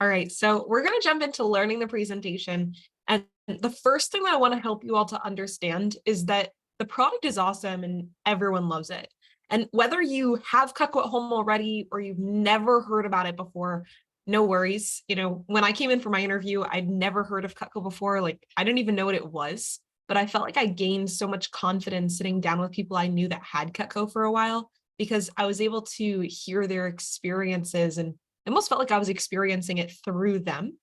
All right, so we're going to jump into learning the presentation. And the first thing that I want to help you all to understand is that the product is awesome and everyone loves it. And whether you have Cutco at home already or you've never heard about it before, no worries. When I came in for my interview, I'd never heard of Cutco before. Like, I didn't even know what it was, but I felt like I gained so much confidence sitting down with people I knew that had Cutco for a while because I was able to hear their experiences and I almost felt like I was experiencing it through them.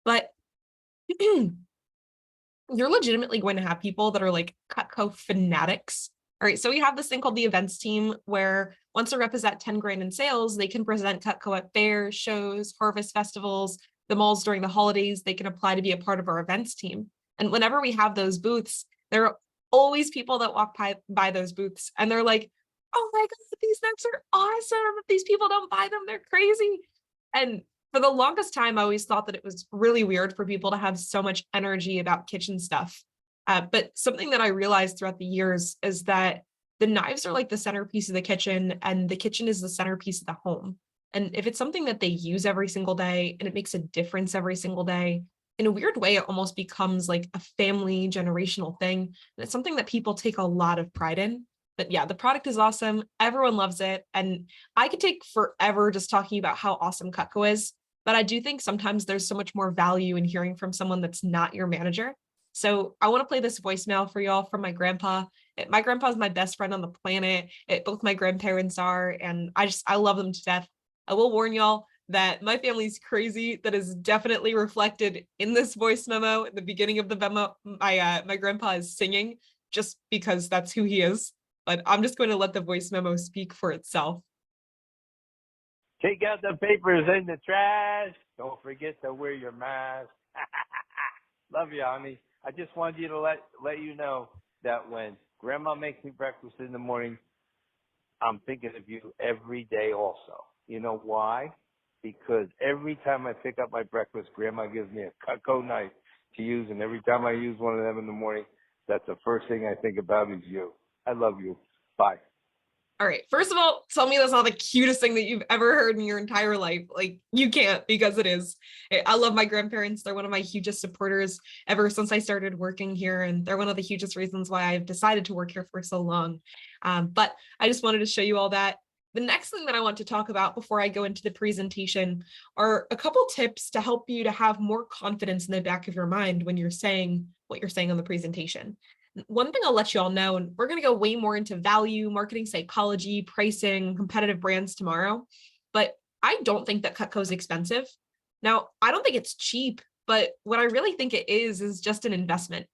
But you're legitimately going to have people that are like Cutco fanatics. All right, so we have this thing called the events team where once a rep is at 10 grand in sales, they can present Cutco at fairs, shows, harvest festivals, the malls during the holidays. They can apply to be a part of our events team. And whenever we have those booths, there are always people that walk by those booths and they're like, oh my God, these nuts are awesome. If these people don't buy them, they're crazy. And for the longest time, I always thought that it was really weird for people to have so much energy about kitchen stuff. But something that I realized throughout the years is that the knives are like the centerpiece of the kitchen and the kitchen is the centerpiece of the home. And if it's something that they use every single day and it makes a difference every single day, in a weird way, it almost becomes like a family generational thing. And it's something that people take a lot of pride in. But yeah, the product is awesome. Everyone loves it. And I could take forever just talking about how awesome Cutco is. But I do think sometimes there's so much more value in hearing from someone that's not your manager. So I want to play this voicemail for y'all from my grandpa. My grandpa is my best friend on the planet. Both my grandparents are, and I love them to death. I will warn y'all that my family's crazy. That is definitely reflected in this voice memo. At the beginning of the memo, my grandpa is singing just because that's who he is. But I'm just going to let the voice memo speak for itself. Take out the papers in the trash. Don't forget to wear your mask. Love you, honey. I just wanted you to let you know that when Grandma makes me breakfast in the morning, I'm thinking of you every day also. You know why? Because every time I pick up my breakfast, Grandma gives me a Cutco knife to use, and every time I use one of them in the morning, that's the first thing I think about is you. I love you. Bye. All right. First of all, tell me that's not the cutest thing that you've ever heard in your entire life. Like, you can't, because it is. I love my grandparents. They're one of my hugest supporters ever since I started working here. And they're one of the hugest reasons why I've decided to work here for so long. But I just wanted to show you all that. The next thing that I want to talk about before I go into the presentation are a couple tips to help you to have more confidence in the back of your mind when you're saying what you're saying on the presentation. One thing I'll let you all know, and we're going to go way more into value, marketing psychology, pricing, competitive brands tomorrow, but I don't think that Cutco is expensive. Now, I don't think it's cheap, but what I really think it is just an investment,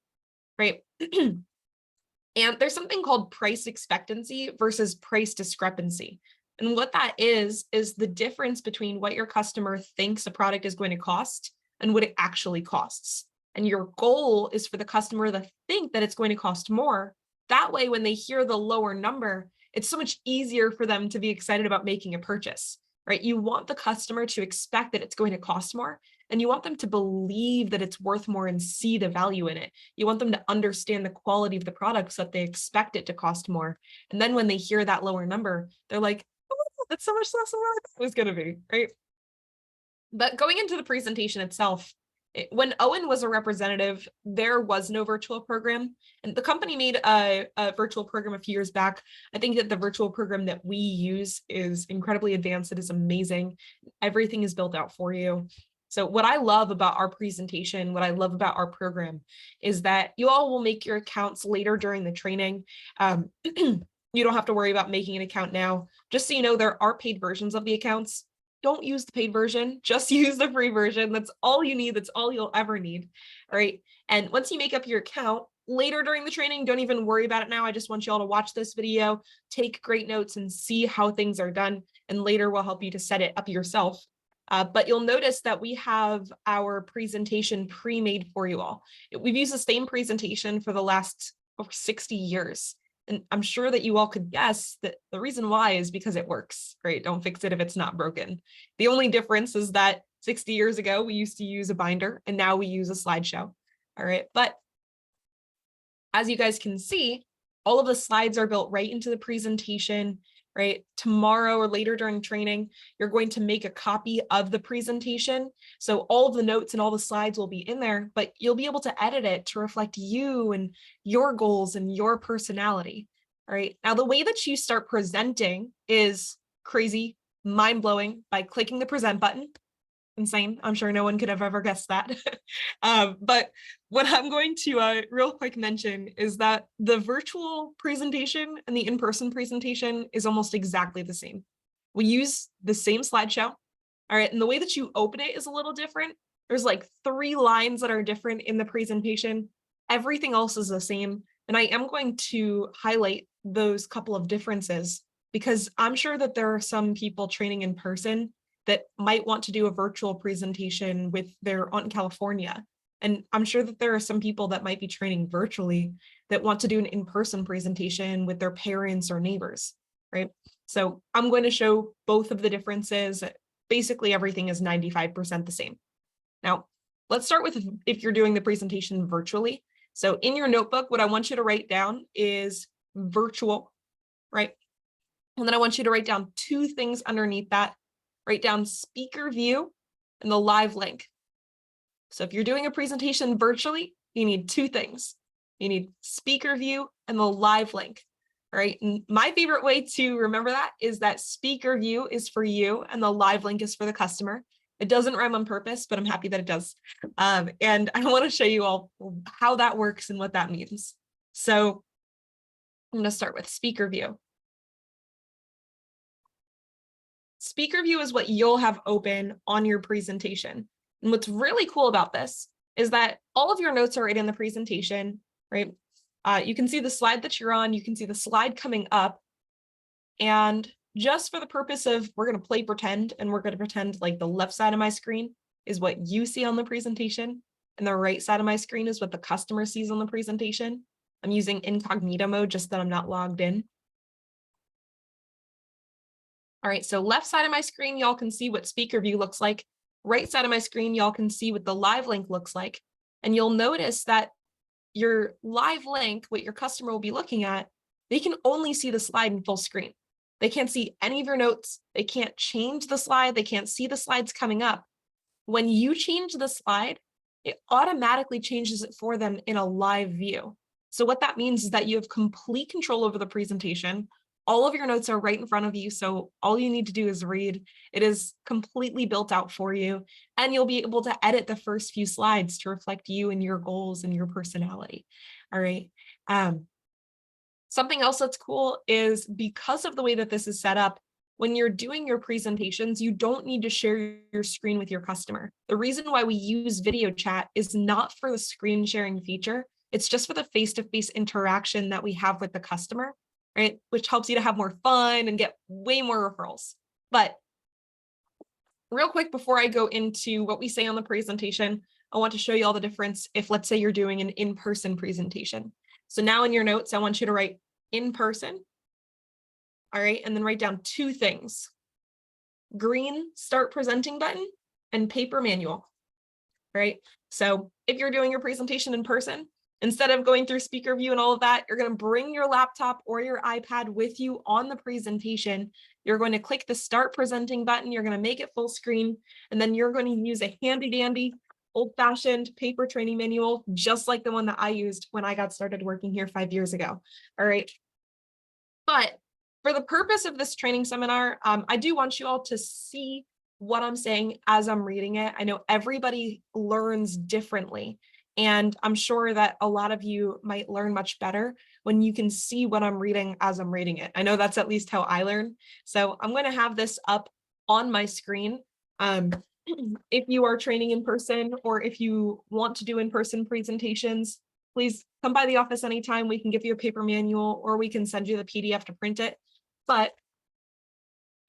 right? And there's something called price expectancy versus price discrepancy. And what that is the difference between what your customer thinks a product is going to cost and what it actually costs. And your goal is for the customer to think that it's going to cost more. That way, when they hear the lower number, it's so much easier for them to be excited about making a purchase, right? You want the customer to expect that it's going to cost more, and you want them to believe that it's worth more and see the value in it. You want them to understand the quality of the product so that they expect it to cost more. And then when they hear that lower number, they're like, oh, that's so much less than what I thought it was going to be, right? But going into the presentation itself, when Owen was a representative, there was no virtual program. And the company made a virtual program a few years back. I think that the virtual program that we use is incredibly advanced. It is amazing. Everything is built out for you. So what I love about our presentation, what I love about our program is that you all will make your accounts later during the training. You don't have to worry about making an account now. Just so you know, there are paid versions of the accounts. Don't use the paid version, just use the free version. That's all you need. That's all you'll ever need. All right. And once you make up your account later during the training, don't even worry about it now. I just want you all to watch this video, take great notes and see how things are done. And later we'll help you to set it up yourself. But you'll notice that we have our presentation pre-made for you all. We've used the same presentation for the last over 60 years. And I'm sure that you all could guess that the reason why is because it works, right? Don't fix it if it's not broken. The only difference is that 60 years ago, we used to use a binder and now we use a slideshow. All right. But as you guys can see, all of the slides are built right into the presentation, right? Tomorrow or later during training, you're going to make a copy of the presentation. So all of the notes and all the slides will be in there, but you'll be able to edit it to reflect you and your goals and your personality. All right. Now, the way that you start presenting is crazy, mind-blowing by clicking the present button. Insane. I'm sure no one could have ever guessed that. But what I'm going to real quick mention is that the virtual presentation and the in-person presentation is almost exactly the same. We use the same slideshow. All right. And the way that you open it is a little different. There's like 3 lines that are different in the presentation. Everything else is the same. And I am going to highlight those couple of differences because I'm sure that there are some people training in person that might want to do a virtual presentation with their aunt in California. And I'm sure that there are some people that might be training virtually that want to do an in-person presentation with their parents or neighbors, right? So I'm going to show both of the differences. Basically, everything is 95% the same. Now, let's start with if you're doing the presentation virtually. So in your notebook, what I want you to write down is virtual, right? And then I want you to write down 2 things underneath that. Write down speaker view and the live link. So if you're doing a presentation virtually, you need 2 things. You need speaker view and the live link. All right. And my favorite way to remember that is that speaker view is for you and the live link is for the customer. It doesn't rhyme on purpose, but I'm happy that it does. And I want to show you all how that works and what that means. So I'm going to start with speaker view. Speaker view is what you'll have open on your presentation. And what's really cool about this is that all of your notes are right in the presentation, right? You can see the slide that you're on, you can see the slide coming up. And just for the purpose of, we're going to play pretend, and we're going to pretend like the left side of my screen is what you see on the presentation, and the right side of my screen is what the customer sees on the presentation. I'm using incognito mode just that I'm not logged in. All right, so left side of my screen, y'all can see what speaker view looks like. Right side of my screen, y'all can see what the live link looks like. And you'll notice that your live link, what your customer will be looking at, they can only see the slide in full screen. They can't see any of your notes. They can't change the slide. They can't see the slides coming up. When you change the slide, it automatically changes it for them in a live view. So what that means is that you have complete control over the presentation. All of your notes are right in front of you, so all you need to do is read. It is completely built out for you, and you'll be able to edit the first few slides to reflect you and your goals and your personality. All right. Something else that's cool is because of the way that this is set up, when you're doing your presentations, you don't need to share your screen with your customer. The reason why we use video chat is not for the screen sharing feature. It's just for the face-to-face interaction that we have with the customer, right? Which helps you to have more fun and get way more referrals. But real quick, before I go into what we say on the presentation, I want to show you all the difference if, let's say, you're doing an in-person presentation. So now in your notes, I want you to write in person. All right, and then write down 2 things: green start presenting button and paper manual. All right, so if you're doing your presentation in person, instead of going through speaker view and all of that, you're going to bring your laptop or your iPad with you on the presentation. You're going to click the start presenting button. You're going to make it full screen, and then you're going to use a handy dandy old-fashioned paper training manual, just like the one that I used when I got started working here 5 years ago. All right. But for the purpose of this training seminar, I do want you all to see what I'm saying as I'm reading it. I know everybody learns differently, and I'm sure that a lot of you might learn much better when you can see what I'm reading as I'm reading it. I know that's at least how I learn. So I'm going to have this up on my screen. If you are training in person, or if you want to do in-person presentations, please come by the office anytime. We can give you a paper manual, or we can send you the PDF to print it. But